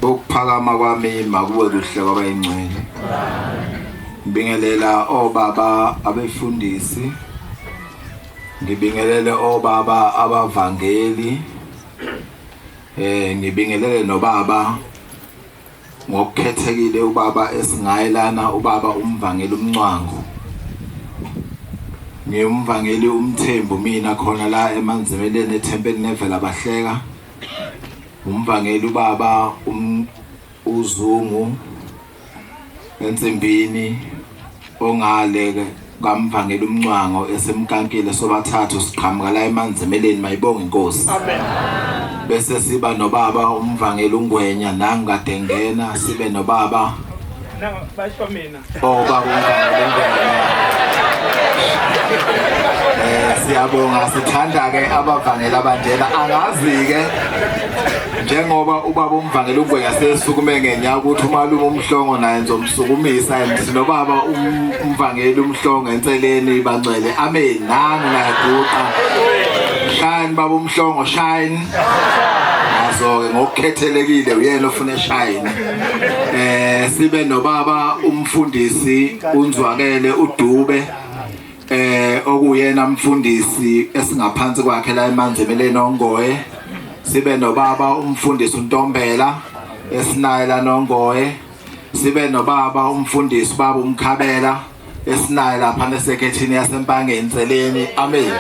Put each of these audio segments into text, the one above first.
Ukuphakama kwami makube kuhle kwabayingcwele. Ngibingelela obaba abefundisi. Ngibingelele obaba abavangeli. Ngibingelele nobaba ngokukhethekile ubaba esingayelana ubaba umvangeli umncwangu. Ngiyumvangeli umthembu mina khona la emanzimeleni ethempeli nevela bahleka. Umvangeli ubaba uzungu ensimbini ongaleke kamvangeli umncwango esemkankile sobathathu siqhamuka la emanzimeleni mayibonga inkosi. Amen. Bese siba nobaba umvangeli ungwenya nangikade ngena sibe nobaba basho mina. Baba umvangeli ungwenya. Siyabonga sithanda ke abavangeli abanjena angazi ke njengoba ubaba umvangeli ungwenya sesisukume ngenyaka ukuthi umalume umhlongo naye ngizomsukumisa sinobaba umvangeli umhlongo enseleni bancwele amen nami nayaduqa shine baba umhlongo shine azo ngokukhethelekile uyena ofuna shine sibe nobaba umfundisi unzwakele uDube okuyena umfundisi esingaphansi kwakhe la emanzimeleni ongoye. Sibe nobaba umfundisi uNtombela esinayela nongoye. Sibe nobaba umfundisi baba umkhabela esinaye lapha nesekethini yasempangeni seleni amen.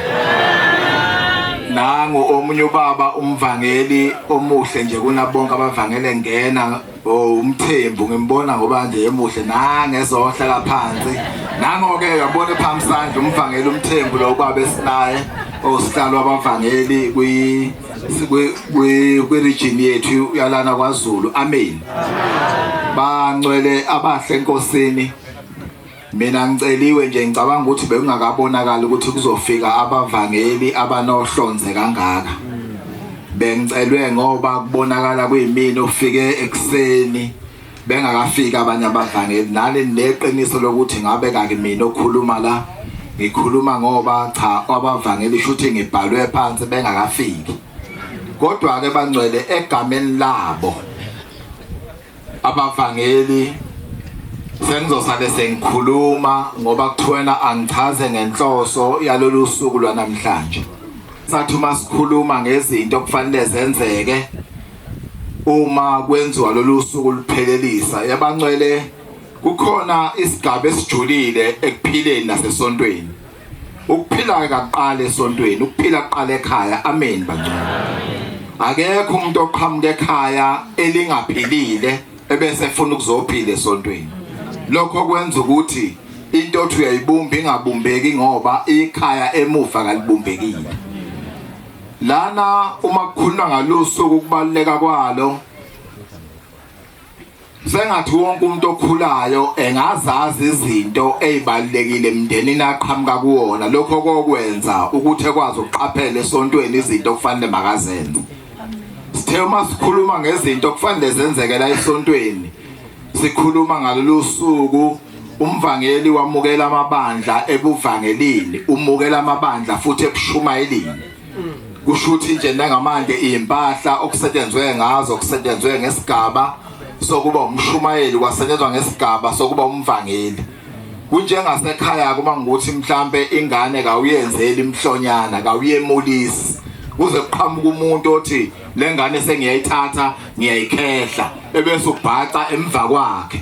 Nangu omunye ubaba umvangeli omuhle nje kunabonke abavangele ngena umthembu ngimbona ngoba nje emuhle nangezohlala phansi nango ke yabona phamsandla umvangeli umthembu lo kwaba esinaye osihlalo abavangeli kwi region yethu yalana kwaZulu amen. Bangcwele abahle enkosini mina ngiceliwe nje ngicabanga ukuthi bekungakabonakala ukuthi kuzofika abavangeli abanohlonze kangaka. Bengicelwe ngoba kubonakala kuyimini ufike ekseni bengakafika abanye abavangeli nani neqiniso lokuthi ngabe kake mina okhuluma la ngikhuluma ngoba cha abavangeli shuthi ngibhalwe phansi bengakafiki. Kodwa ke bangcwele egameni labo abavangeli sengizosale sengikhuluma ngoba kuthiwena angichaze ngenhloso yalolu suku lwanamhlanje. Sathi uma sikhuluma ngezinto okufanele zenzeke uma kwenziwa lolu suku luphelelisa yabangcwele kukhona isigaba esijulile ekuphileni nasesontweni. Ukuphila kaqala esontweni, ukuphila kuqala ekhaya. Amen bangcwele. Akekho umuntu oqhamuka ekhaya elingaphilile ebese efuna ukuzophila esontweni. Lokho kwenza ukuthi into othi uyayibumba ingabumbeki ngoba ikhaya emuva kalibumbekile. Lana uma kukhuluma ngalosuku ukubaleka kwalo sengathi wonke umuntu okhulayo engazazi izinto ezibalekile emndenini aqhamuka kuwona. Lokho kokwenza ukuthi ekwazi ukuqaphela esontweni izinto okufanele makazenze. sithe uma sikhuluma ngezinto kufanele zenzeke la esontweni sikhuluma ngalolu suku umvangeli wamukela amabandla ebuvangelini umukela amabandla futhi ebushumayelini kusho ukuthi nje nangamanje impahla okusetshenzwe ngazo kusetshenzwe ngesigaba sokuba umshumayeli kwasetshenzwa ngesigaba sokuba umvangeli kunjengasekhaya kuma ngukuthi mhlambe ingane kawuyenzeli imhlonyana kawuyemulisi kuze kuqhamuka umuntu othi lengane sengiyayithatha ngiyayikhehla ebese ubhaca emva kwakhe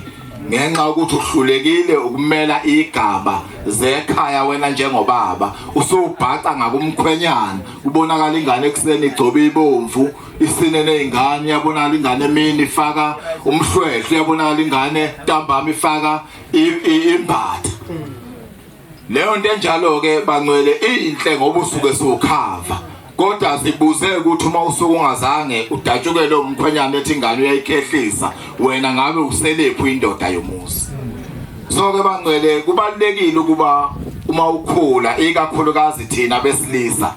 ngenxa ukuthi uhlulekile ukumela igaba zekhaya wena njengobaba usubhaca ngakumkhwenyana ubonakala ingane ekseni igcobe ibomvu isine nezingane yabonakala ingane emini ifaka umhlwehlwe yabonakala ingane ntambama ifaka imbatha leyo nto enjalo ke bangcwele inhle ngoba usuke sokhava kodwa sibuze ukuthi uma usuku ungazange udatshukele umkhwenyana ethi ingane uyayikhehlisa wena ngabe uselephu indoda yomuzi so ke bangcwele kubalekile ukuba uma ukhula ikakhulukazi thina besilisa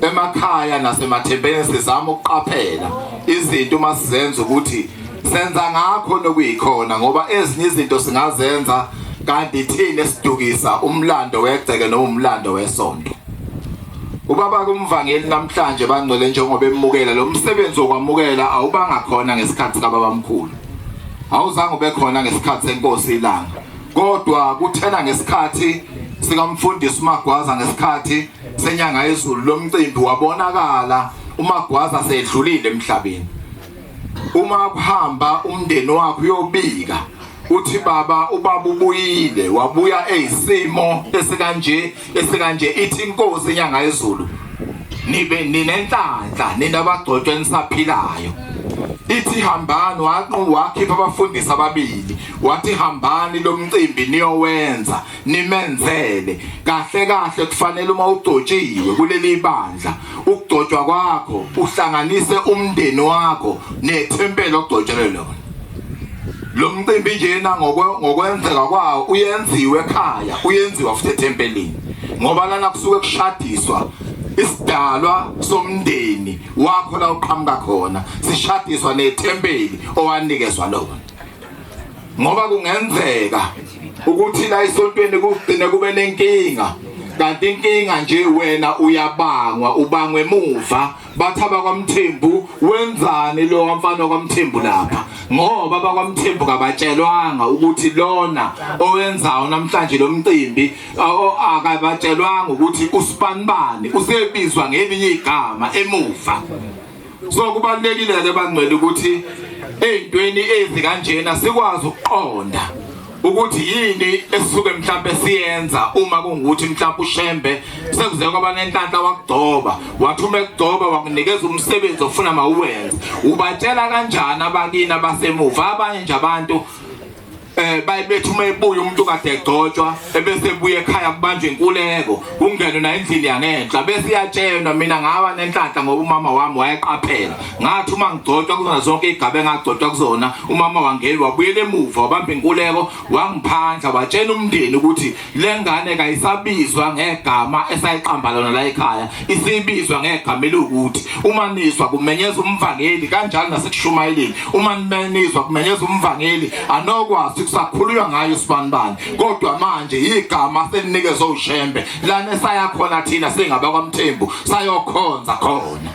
emakhaya nasemathempeni sizama ukuqaphela izinto uma sizenza ukuthi senza ngakho nokuyikhona ngoba ezinye izinto singazenza kanti thina esidukisa umlando wegceke nomlando wesonto ubaba kumvangeli namhlanje bangcwele njengoba emukela lo msebenzi wokwamukela awubanga khona ngesikhathi kababamkhulu awuzange ube khona ngesikhathi senkosi ilanga kodwa kuthena ngesikhathi sikamfundisi uMagwaza ngesikhathi senyanga yezulu lomcimbi wabonakala uMagwaza sedlulile emhlabeni uma kuhamba umndeni wakhe uyobika uthi baba ubaba ubuyile wabuya eyisimo esikanje ithi inkosi inyanga yezulu nibe ninenhlanhla ninabagcotshwe nisaphilayo ithi hambani wakhipha abafundisi ababili wathi hambani lo mcimbi niyowenza nimenzele kahle kufanele uma ugcotshiwe kuleli bandla ukugcotshwa kwakho uhlanganise umndeni wakho nethempeli ogcotshelwe lona lo mcimbi njena ngokwenzeka kwawo uyenziwe ekhaya uyenziwa futhi etempelini ngoba lana kusuke kushadiswa isidalwa somndeni wakho la uqhamuka khona sishadiswa nethempeli owanikezwa lona ngoba kungenzeka ukuthi la esontweni kugcine kube nenkinga kanti inkinga nje wena uyabangwa ubangwe emuva bathaba kwaMthembu wenzani lo mfana kwaMthembu lapha ngoba bakwaMthembu kabatshelwanga ukuthi lona owenzayo namhlanje lo mcimbi akabatshelwanga ukuthi usibanibani usebizwa ngelinye igama emuva so kubalekile ke bangcwele ukuthi ezintweni ezikanjena sikwazi ukuqonda ukuthi yini esisuke mhlawumbe siyenza uma kungukuthi mhlawumbe uShembe sekuze kwaba nenhlanhla wakugcoba wathuma ekugcoba wakunikeza umsebenzi ofuna mawuwenze ubatshela kanjani abakini abasemuva abanye nje abantu bayibethu mayebuya umuntu kade egcotshwa ebese ebuya ekhaya kubanjwe inkuleko kungene na endlini yangenhla bese iyatshelwa mina ngaba nenhlanhla ngoba umama wami wayeqaphela ngathi uma ngigcotshwa kuzona zonke igaba engagcotshwa kuzona umama wangeli wabuyela emuva wabamba inkuleko wangiphandla watshela umndeni ukuthi lengane kayisabizwa ngegama esayiqamba lona la ekhaya isibizwa ngegama elokuthi uma nizwa kumenyeza umvangeli kanjalo nasekushumayeleni uma nizwa kumenyeza umvangeli anokwazi sakhulunywa ngayo sibanibani kodwa manje igama selinikezwe uShembe lana esaya khona thina singaba kwaMthembu sayokhonza khona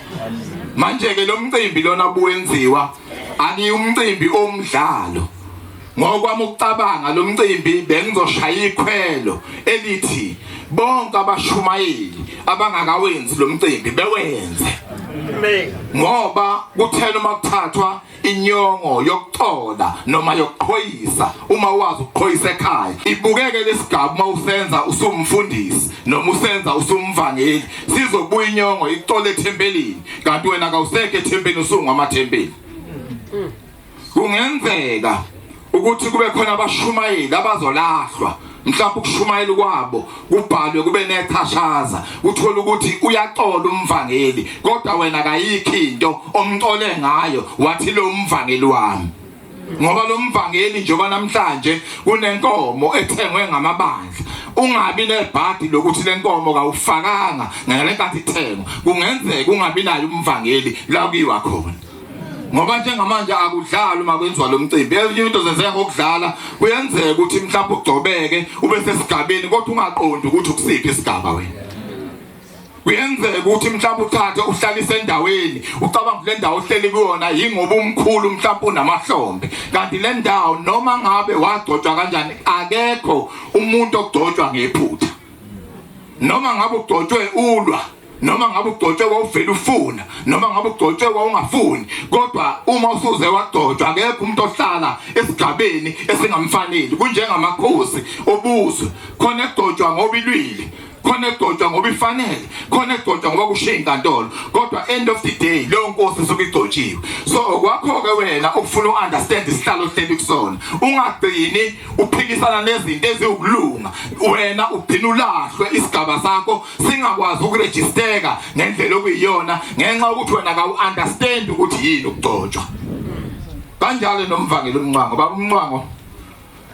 manje ke lo mcimbi lona buwenziwa ani umcimbi omdlalo ngokwami ukucabanga lo mcimbi bengizoshaya ikhwelo elithi bonke abashumayeli abangakawenzi lo mcimbi bewenze ngoba kuthena uma kuthathwa inyongo yokuxola noma yokuqhoyisa uma wazi ukuqhoyisa ekhaya ibukeke lesigaba uma usenza usumfundisi noma usenza usumvangeli sizobuya inyongo ixole ethempelini kanti wena kawusekho ethempelini usungamathempeli kungenzeka ukuthi kube khona abashumayeli abazolahlwa mhlawumbe ukushumayela kwabo kubhalwe kube nethashaza uthola ukuthi uyaxola umvangeli kodwa wena kayikho into omxole ngayo wathi lo umvangeli wami ngoba lo mvangeli njengoba namhlanje kunenkomo ethengwe ngamabandla ungabi nebhadi lokuthi lenkomo kawufakanga ngelenkathi ithengwa kungenzeka ungabi nayo umvangeli la kuyiwa khona ngoba njengamanje akudlala uma kwenziwa lo mcimbi into zenzeka ngokudlala kuyenzeka ukuthi mhlawumbe ugcobeke ube sesigabeni kodwa ungaqondi ukuthi ukusiphi isigaba wena kuyenzeka ukuthi mhlawumbe uthathe uhlalise endaweni ucabanga le ndawo ohleli kuyona yingoba umkhulu mhlawumbe unamahlombe kanti le ndawo noma ngabe wagcotshwa kanjani akekho umuntu ogcotshwa ngephutha noma ngabe ugcotshwe ulwa noma ngabe ugcotshwe wawuvela ufuna noma ngabe ugcotshwe wawungafuni kodwa uma usuze wagcotshwa akekho umuntu ohlala esigabeni esingamfanele kunjengamakhosi obuzwe khona egcotshwa ngoba ilwile khona egcotshwa ngoba ifanele khona egcotshwa ngoba kushiya inkantolo kodwa end of the day leyo nkosi sokugcotshiwe so kwakho ke wena ukufuna uunderstand isihlalo ohleli kusona ungagcini uphikisana nezinto eziwukulunga wena ugcina ulahlwe isigaba sakho singakwazi ukurejisteka ngendlela okuyiyona ngenxa ukuthi wena ka understand ukuthi yini ukugcotshwa kanjalo nomvangeli umnqango baba umnqango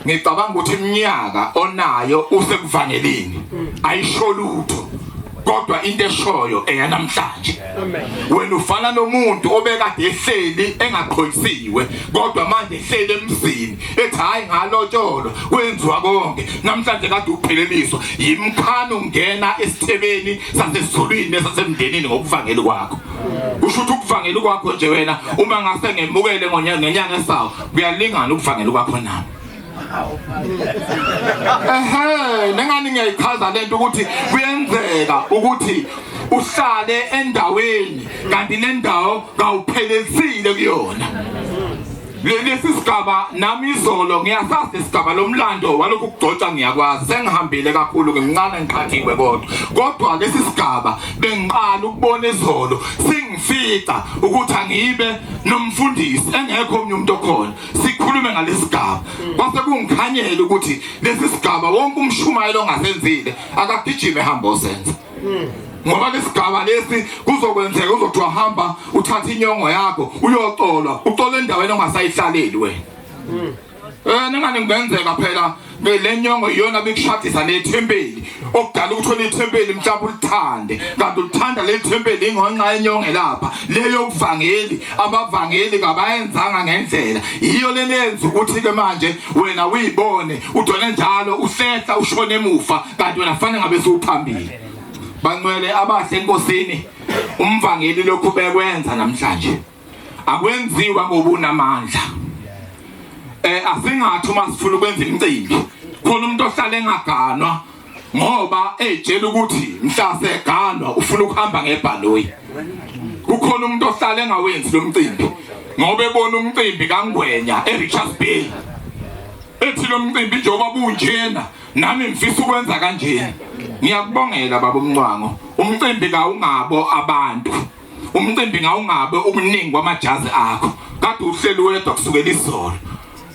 ngicabanga ukuthi iminyaka onayo usekuvangelini ayisho lutho kodwa into eshoyo eyanamhlanje wena ufana nomuntu obekade ehleli engaqhoyisiwe kodwa manje ehleli emzini ethi hayi ngalotsholo kwenziwa konke namhlanje kade upheleliswa yimkhana ungena esithebeni sasezulwini esasemndenini ngokuvangeli kwakho usho ukuthi ukuvangeli kwakho nje wena uma ngase ngemukele ngenyanga esawo kuyalingana ukuvangeli kwakho nami nengani ngiyayichaza lento ukuthi kuyenzeka ukuthi uhlale endaweni kanti le ndawo kawuphelelesile kuyona lesi sigaba nami izolo ngiyasazi isigaba lomlando walokhu kugcotshwa ngiyakwazi sengihambile kakhulu ngimncane ngiqhathiwe kodwa lesi sigaba bengiqala ukubona izolo singifica ukuthi angibe nomfundisi engekho omnye umuntu okhona sikhulume ngalesi sigaba kwase kungikhanyela ukuthi lesi sigaba wonke umshumayelo ongasenzile akagijime ehamba osenza ngoba lesigaba lesi kuzokwenzeka uzothi wahamba uthatha inyongo yakho uyoxolwa uxola endaweni ongasayihlaleli wena nengane ngenzeka phela le nyongo iyona bekushadisa nethempeli okudala ukuthola ithempeli mhlawumbe ulithande kanti ulithanda le thempeli ingonxa yenyongo lapha leyo kuvangeli abavangeli kabayenzanga ngendlela iyo lenenza ukuthi ke manje wena uyibone udone njalo uhlehla ushone emuva kanti wena fanele ngabe usuphambili bangcwele abahle enkosini umvangeli lokhu bekwenza namhlanje akwenziwa ngobunamandla asingathi uma sifuna ukwenza imicimbi khona umuntu ohlala engaganwa ngoba ejela ukuthi mhla seganwa ufuna ukuhamba ngebhaloyi kukhona umuntu ohlala engawenzi lo mcimbi ngoba ebona umcimbi kaNgwenya eRichards Bay ethi lo mcimbi njengoba bunjena nami ngifisa ukwenza kanjena ngiyakubongela baba umncwango umcimbi kawungabo abantu umcimbi ngawungabe ubuningi kwamajazi akho kade uhleli wedwa kusukela izolo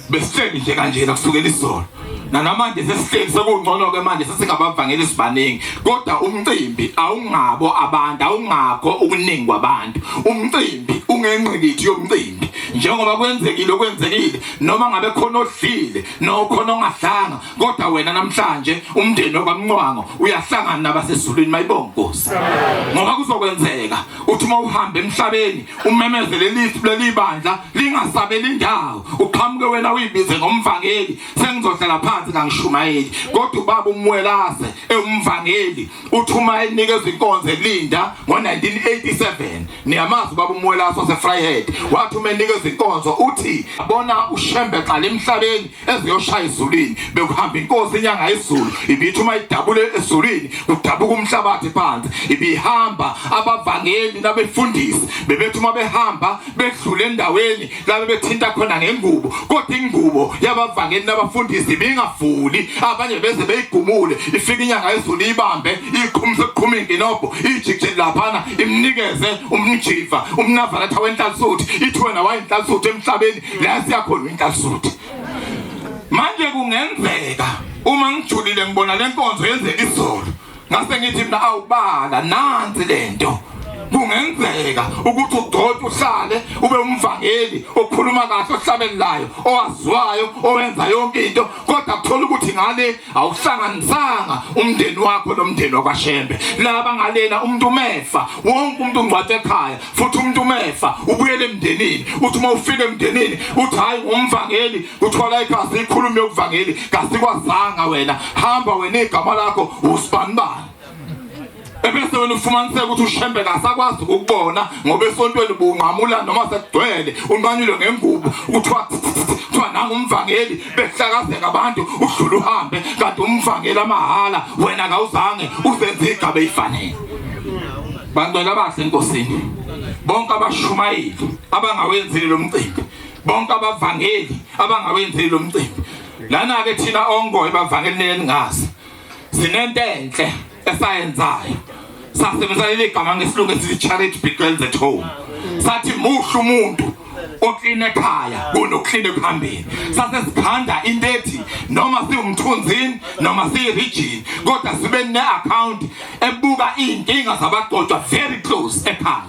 besihleli nje kanjena kusukela izolo namanje sesihleli sekungcono ke manje sesingabavangeli isibaningi kodwa umcimbi awungabo abantu awungakho ukuningi kwabantu umcimbi ungenqikithi yomcimbi njengoba kwenzekile noma ngabe khona odlile nokhona ongahlanga kodwa wena namhlanje umndeni wakwaMncwango uyahlangana nabasezulwini mayibonke Nkosi ngoba kuzokwenzeka uthi uma uhamba emhlabeni umemezele leli bandla lingasabeli indawo uqhamuke wena uyibize ngomvangeli sengizohlala phansi kangishumayeli kodwa ubaba umwelase umvangeli uthuma enikeza inkonzo elinda ngo1987 niyamazi ubaba umwelase waseFryhead wathi uma enikeza inkonzo uthi bona ushembe qala emhlabeni eziyoshaya izulwini bekuhamba inkosi inyanga yezulu ibithi uma idabule ezulwini kudabuka umhlabathi phansi ibihamba abavangeli nabefundisi bebethi uma behamba bedlule endaweni la bethinta khona ngengubo kodwa ingubo yabavangeli nabafundisi ibingavuli abanye beze beyigumule ifika inyanga yezulu ibambe iqhumse kuqhuma inginobho ijikjele laphana imnikeze umnjiva umnazaretha wenhlansuthi ithi wena wayinhlansuthi emhlabeni la siyakhona inhlansuthi manje kungenzeka uma ngijulile ngibona lenkonzo yenzeka izolo ngase ngithi mina awubala nansi lento kungenzeka ukuthi ugcothe uhlale ube umvangeli okhuluma kahle ohlabelelayo owazwayo owenza yonke into kodwa kuthola ukuthi ngale awuhlanganisanga umndeni wakho nomndeni wakwaShembe laba ngalena umuntu umefa wonke umuntu ungcwathe ekhaya futhi umuntu umefa ubuyele emndenini uthi uma ufika emndenini uthi hayi umvangeli uthola ikhasi ikhulume ukuvangeli kasikwazanga wena hamba wena igama lakho usibanibani ebese wena ufumaniseka ukuthi uShembe kasakwazi ukubona ngoba esontweni bunqamula noma sekugcwele unqanyulwe ngengubo kuthiwa nanga umvangeli behlakazeka abantu udlula uhambe kanti umvangeli amahala wena akawuzange uzenze igaba ezifanele bantwana abahle enkosini bonke abashumayeli abangawenzile lo mcimbi bonke abavangeli abangawenzile lo mcimbi lana ke thina ongoye bavangeli nelingazi sinento enhle esayenzayo sasebenzisa leli gama ngesilungu esithi charity begins at home sathi muhle umuntu okline ekhaya kunokline ekuhambeni sasesikhanda into ethi noma siwumthunzini noma siyiregion kodwa sibe ne-account ebuka iy'nkinga zabagcotshwa very close ekhaya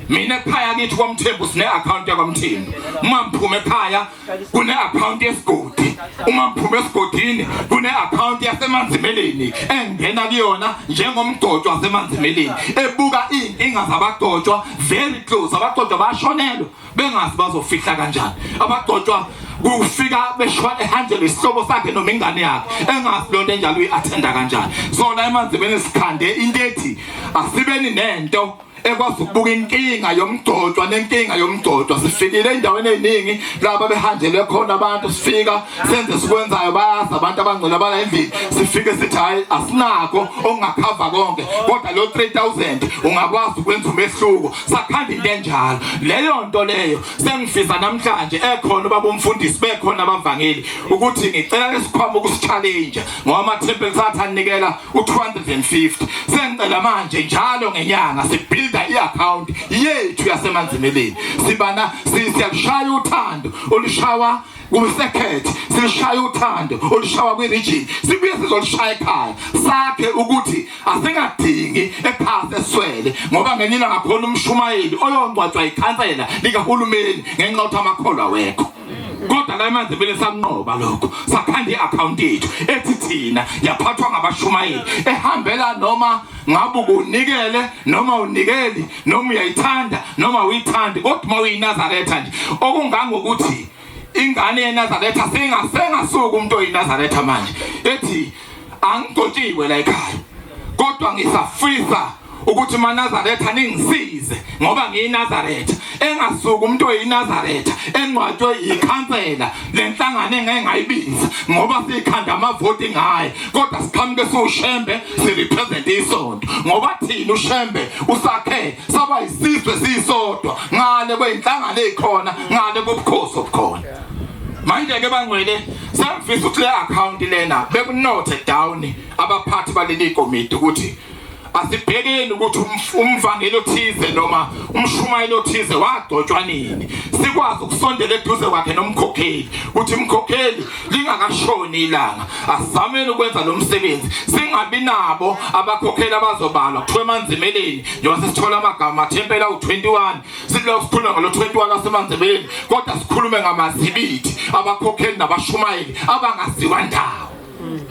mina ekhaya kithi kwaMthembu sine-account yakwaMthembu uma mphume ekhaya kune-account yesigodi uma mphume esigodini kune-account yasemanzimeleni engena kuyona njengomgcotshwa wasemanzimeleni ebuka iy'nkinga zabagcotshwa very close abagcotshwa bashonelwa bengazi bazofihla kanjani abagcotshwa kufika beshwa ehandle isihlobo sakhe noma ingane yakhe engazi lonto enjalo uyi-athenda kanjani zona emanzimeni sikhande into ethi asibeni nento ekwazi ukubuka inkinga yomgcotshwa nenkinga yomgcotshwa sifikile endaweni eziningi laba behanjelwe khona abantu sifika senze sikwenzayo bayazi abantu abangcwele bala endlini sifike sithi hayi asinako ongakhava konke kodwa lo 3000 ungakwazi ukwenza umehluko sakhanda into enjalo leyo nto leyo sengifisa namhlanje ekhona baba umfundisi bekhona abavangeli ukuthi ngicela lesikhwama ukusichallenge ngoba amathempeli sathi anikela u250 sengicela manje njalo ngenyanga sibuild i-account yethu yasemanzimeleni sibana siyashaya uthando olushawa kusekhethe sishaya uthando olushawa kwiregion sibuye sizolishaya ekhaya sakhe ukuthi asingadingi ekhaya eswele ngoba ngenyina ngakhona umshumayeli oyongcwatshwa ikhansela likahulumeni ngenxa yokuthi amakholwa wekho kodwa la manje vele sanqoba lokho sakhanda i-account yethu ethi thina yaphathwa ngabashumayeli ehambela noma ngabe ukunikele noma unikeli noma uyayithanda noma uyithandi kodwa uma uyinazaretha nje okungangokuthi ingane yeNazaretha sengasuka umuntu oyiNazaretha manje ethi angigcotshiwe la ekhaya kodwa ngisafisa ukuthi maNazaretha ningisize ngoba ngiyiNazaretha engasuka umuntu oyiNazaretha engcwatshwe ikhansela lenhlangano engayibiza ngoba sikhanda amavoti ngaye kodwa siqhamuke siuShembe sirepresent isonto ngoba thina uShembe usakhe saba isizwe sisodwa ngale kweinhlangano ezikhona ngale kubukhosi obukhona manje ke bangcwele sengifisa ukuthi le account lena bekunothe down abaphathi baleli komiti ukuthi asibhekeni ukuthi umvangeli othize noma umshumayeli othize wagcotshwa nini sikwazi ukusondela eduze kwakhe nomkhokheli ukuthi umkhokheli lingakashoni ilanga asizameni ukwenza lo msebenzi singabi nabo abakhokheli abazobalwa kuthiwa emanzimeleni njengoba sithola amagama athempela u21 siloku sikhuluma ngalo 21 asemanzimeleni kodwa sikhulume ngamazibithi abakhokheli nabashumayeli abangaziwa ndawo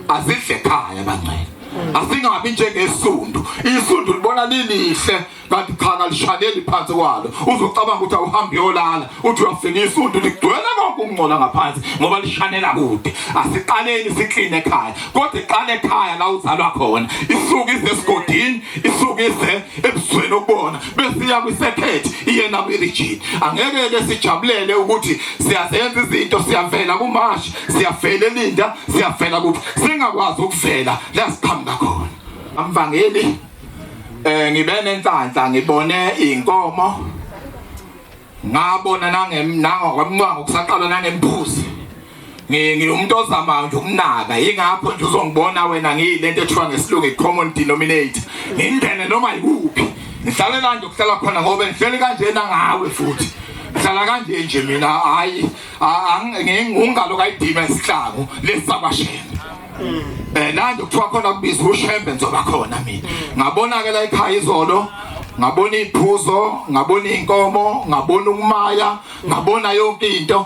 azidle ekhaya bangcwele asingabi njengesundu isundu libona lilihle kanti khaka lishaneli phansi kwalo uzocabanga ukuthi awuhambi yolala uthi uyafika isundu ligcwele konke ukungcola ngaphansi ngoba lishanela kude asiqaleni sikline ekhaya kodwa iqale ekhaya la uzalwa khona isuke ize esigodini isuke ize ebusweni ukubona bese iya kwisekhethi iyena kwiregion angeke ke sijabulele ukuthi siyazenza izinto siyavela kumashi siyafela elinda siyafela kuphi singakwazi ukuvela la siqhamuka khona amvangeli ngibe nenhlanhla ngibone inkomo ngabona nangokwamnqango kusaqala nangembuzi ngiumuntu ozamayo nje ukunaka yingakho nje uzongibona wena ngiyilento ethiwa ngesilungu i-common denominator ngindene noma yikuphi ngihlalela nje ukuhlala khona ngoba ngihleli kanjena ngawe futhi ngihlala kanje nje mina hayi ngingungalo kayidima isihlangu lesabashembe la nje kuthiwa khona kubizwa uShembe nzoba khona mina ngabona ke la ekhaya izolo ngabona iphuzo, ngabona inkomo, ngabona umaya, ngabona yonke into.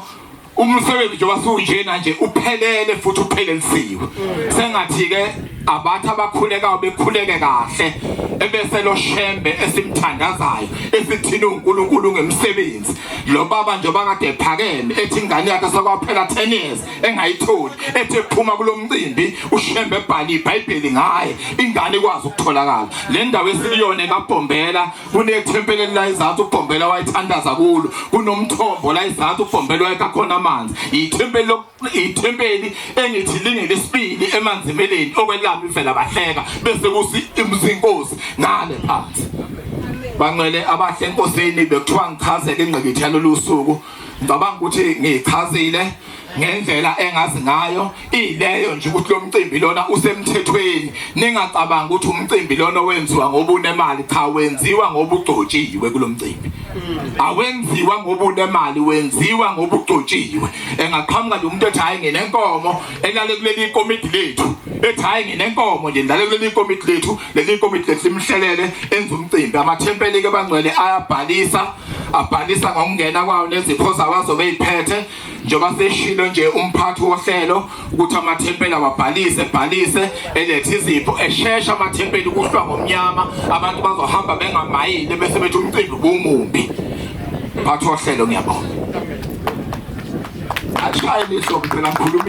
Umsebenzi nje wasunjena nje uphelele futhi uphelelisiwe. Sengathi ke abathi abakhulekayo bekhuleke kahle ebese lo shembe esimthandazayo esithina uNkulunkulu ngemsebenzi. Lo baba nje bakade ephakeme ethi ingane yakhe sekwaphela 10 years engayitholi, ethi ephuma kulomcimbi ushembe ebhala iBhayibheli ngaye ingane ikwazi ukutholakala. Le ndawo esiyone kaBhombela kunethempeli la izathu uBhombela wayithandaza kulo, kunomthombo la izathu uBhombela wayekakhona amanzi. Ithempeli engithi lingelesibili emanzimeleni okwelapha ivela bahleka bese kusi imzinkosi ngale phansi. Bangcwele abahle enkosini bekuthiwa ngichazele ingqikithi yalolu suku. Ngicabanga ukuthi ngichazile ngendlela engazi ngayo ileyo nje ukuthi lo mcimbi lona usemthethweni. Ningacabanga ukuthi umcimbi lona wenziwa ngoba unemali, cha, wenziwa ngoba ugcotshiwe kulo mcimbi. Awenziwa ngoba unemali, wenziwa ngoba ugcotshiwe. Engaqhamuka nje umuntu ethi hayi nginenkomo elale kuleli komiti lethu, ethi hayi nginenkomo nje ndale kuleli komiti lethu, leli komiti lethu limhlelele enza umcimbi. Amathempeli ke bangcwele ayabhalisa, abhalisa ngokungena kwawo nezipho zabazobe iphethe. Njoba seshilo nje umphathi wohlelo ukuthi amathempeli ababhalise elethe izipho, eshesha amathempeli kuhlwa ngomnyama, abantu bazohamba bengamayile bese bethi umcimbi ubumumbi. Mphathi wohlelo ngiyabonga. Achayile isonto phela mkhulumi